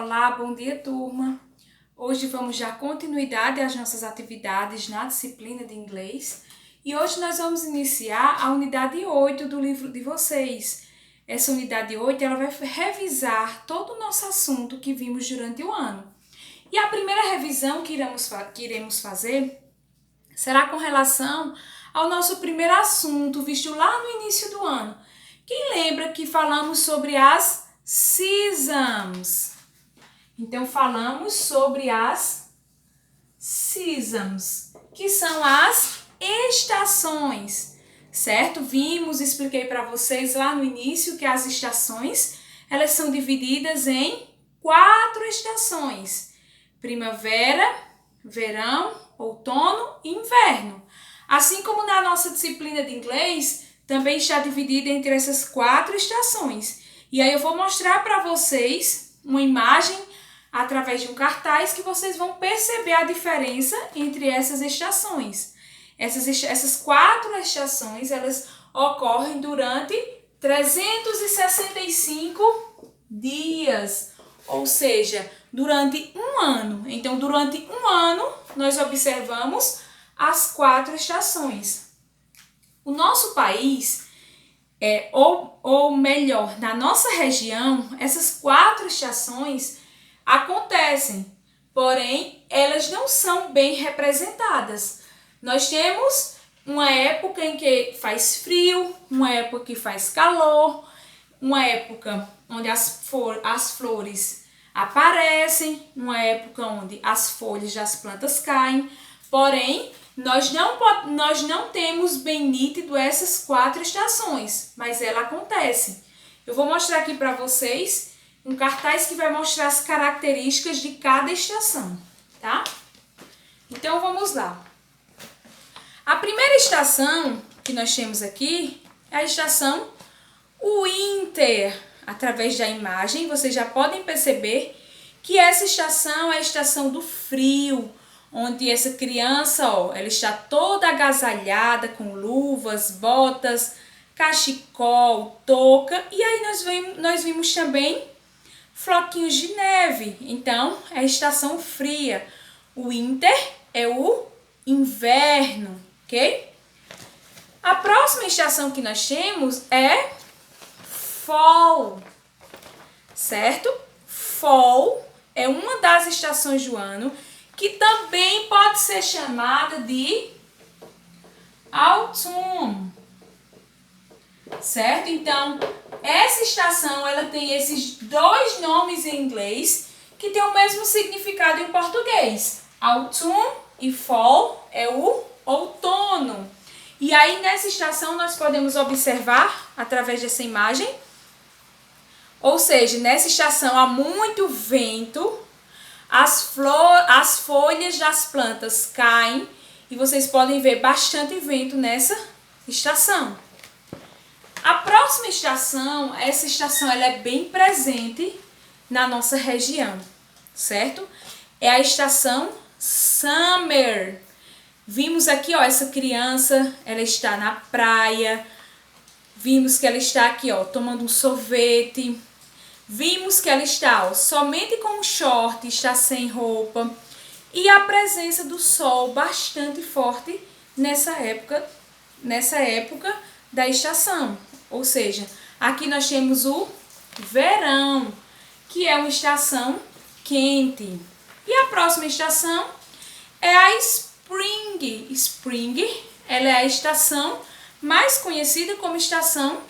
Olá, bom dia, turma! Hoje vamos dar continuidade às nossas atividades na disciplina de inglês e hoje nós vamos iniciar a unidade 8 do livro de vocês. Essa unidade 8 ela vai revisar todo o nosso assunto que vimos durante o ano. E a primeira revisão que iremos fazer será com relação ao nosso primeiro assunto visto lá no início do ano. Quem lembra que falamos sobre as seasons? Então, falamos sobre as seasons, que são as estações, certo? Expliquei para vocês lá no início que as estações, elas são divididas em 4 estações: primavera, verão, outono e inverno. Assim como na nossa disciplina de inglês, também está dividida entre essas 4 estações. E aí eu vou mostrar para vocês uma imagem através de um cartaz que vocês vão perceber a diferença entre essas estações. Essas 4 estações, elas ocorrem durante 365 dias, ou seja, durante um ano. Então, durante um ano, nós observamos as 4 estações. O nosso país, ou melhor, na nossa região, essas 4 estações acontecem, porém elas não são bem representadas. Nós temos uma época em que faz frio, uma época que faz calor, uma época onde as flores aparecem, uma época onde as folhas das plantas caem, porém nós não temos bem nítido essas 4 estações, mas ela acontece. Eu vou mostrar aqui para vocês um cartaz que vai mostrar as características de cada estação, tá? Então, vamos lá. A primeira estação que nós temos aqui é a estação Winter. Através da imagem, vocês já podem perceber que essa estação é a estação do frio, onde essa criança, ela está toda agasalhada com luvas, botas, cachecol, touca, e aí nós vimos também floquinhos de neve. Então, é a estação fria. O winter é o inverno, ok? A próxima estação que nós temos é fall, certo? Fall é uma das estações do ano que também pode ser chamada de autumn, certo? Então, essa estação ela tem esses 2 nomes em inglês que tem o mesmo significado em português. Autumn e fall é o outono. E aí, nessa estação, nós podemos observar, através dessa imagem, ou seja, nessa estação há muito vento, as folhas das plantas caem e vocês podem ver bastante vento nessa estação. A próxima estação, essa estação ela é bem presente na nossa região, certo? É a estação Summer. Vimos aqui, essa criança, ela está na praia. Vimos que ela está aqui, tomando um sorvete. Vimos que ela está, somente com um short, está sem roupa. E a presença do sol bastante forte nessa época da estação. Ou seja, aqui nós temos o verão, que é uma estação quente. E a próxima estação é a Spring. Spring, ela é a estação mais conhecida como estação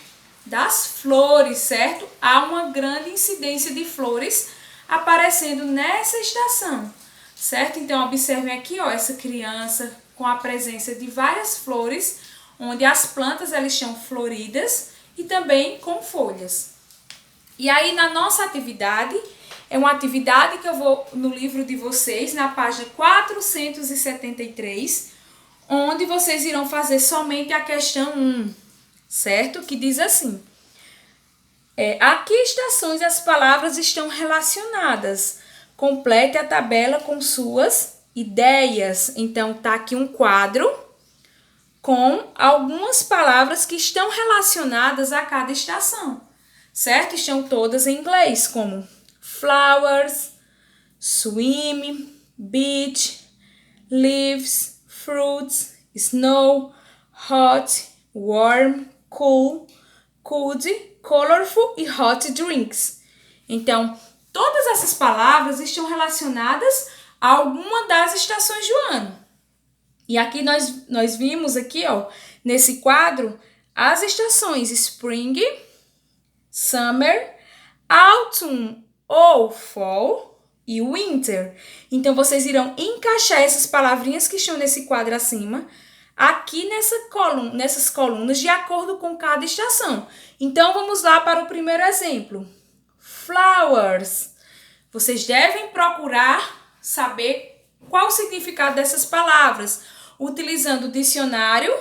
das flores, certo? Há uma grande incidência de flores aparecendo nessa estação, certo? Então, observem aqui, essa criança com a presença de várias flores, onde as plantas elas estão floridas e também com folhas. E aí, na nossa atividade, é uma atividade que eu vou no livro de vocês, na página 473, onde vocês irão fazer somente a questão 1, certo? Que diz assim: a que estações as palavras estão relacionadas? Complete a tabela com suas ideias. Então, tá aqui um quadro com algumas palavras que estão relacionadas a cada estação, certo? Estão todas em inglês, como flowers, swim, beach, leaves, fruits, snow, hot, warm, cool, cold, colorful e hot drinks. Então, todas essas palavras estão relacionadas a alguma das estações do ano. E aqui nós vimos aqui, ó, nesse quadro, as estações Spring, Summer, Autumn ou Fall e Winter. Então, vocês irão encaixar essas palavrinhas que estão nesse quadro acima, aqui nessas colunas, de acordo com cada estação. Então, vamos lá para o primeiro exemplo. Flowers. Vocês devem procurar saber qual o significado dessas palavras, utilizando o dicionário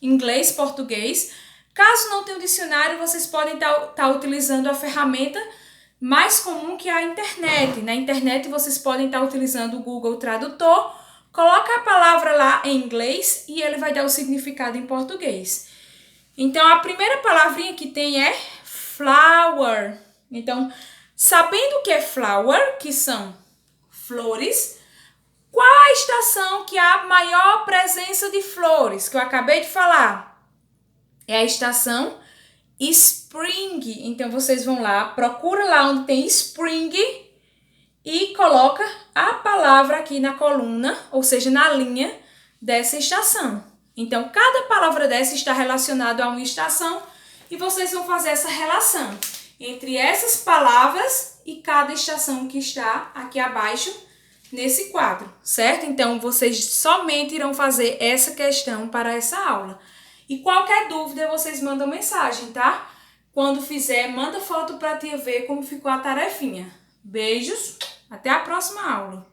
inglês-português. Caso não tenham dicionário, vocês podem estar utilizando a ferramenta mais comum, que é a internet. Na internet, vocês podem estar utilizando o Google Tradutor. Coloca a palavra lá em inglês e ele vai dar o significado em português. Então, a primeira palavrinha que tem é flower. Então, sabendo o que é flower, que são flores, qual a estação que há maior presença de flores, que eu acabei de falar? É a estação Spring. Então, vocês vão lá, procura lá onde tem Spring e coloca a palavra aqui na coluna, ou seja, na linha dessa estação. Então, cada palavra dessa está relacionada a uma estação e vocês vão fazer essa relação entre essas palavras e cada estação que está aqui abaixo nesse quadro, certo? Então, vocês somente irão fazer essa questão para essa aula. E qualquer dúvida, vocês mandam mensagem, tá? Quando fizer, manda foto para a tia ver como ficou a tarefinha. Beijos, até a próxima aula.